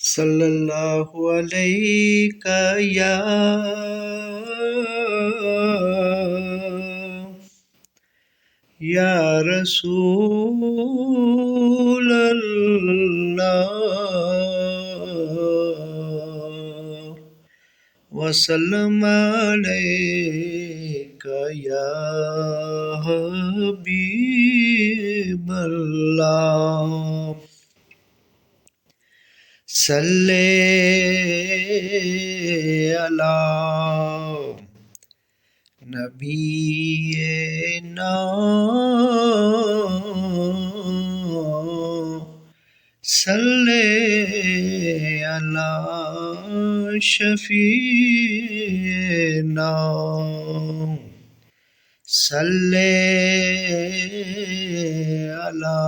सल्लल्लाहु अलैका या रसूल अल्लाह वसल्लम अलैका या हबीब अल्लाह सल्ले अला नबीना सल्ले अला शफीना सल्ले अला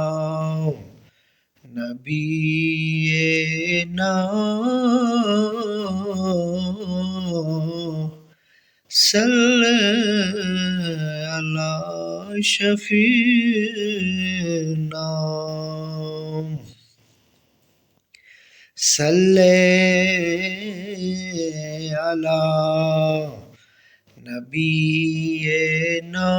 नबीना सल्ले अला शफीना सल्ले अला नबीना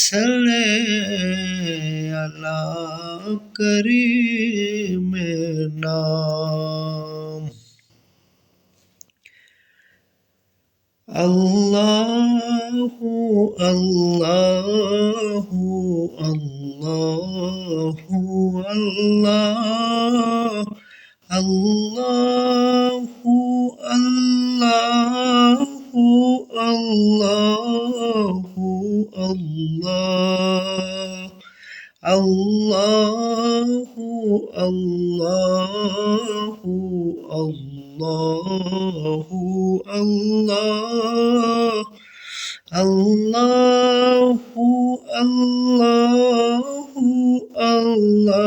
सल्ले अला करीमना अल्लाहु अल्लाहु अल्लाहु अल्लाह अल्लाहु अल्लाहु अल्लाहु अल्लाह अल्लाहु अल्लाहु अल्लाहु अल्लाह अल्लाहु अल्लाहु अल्लाह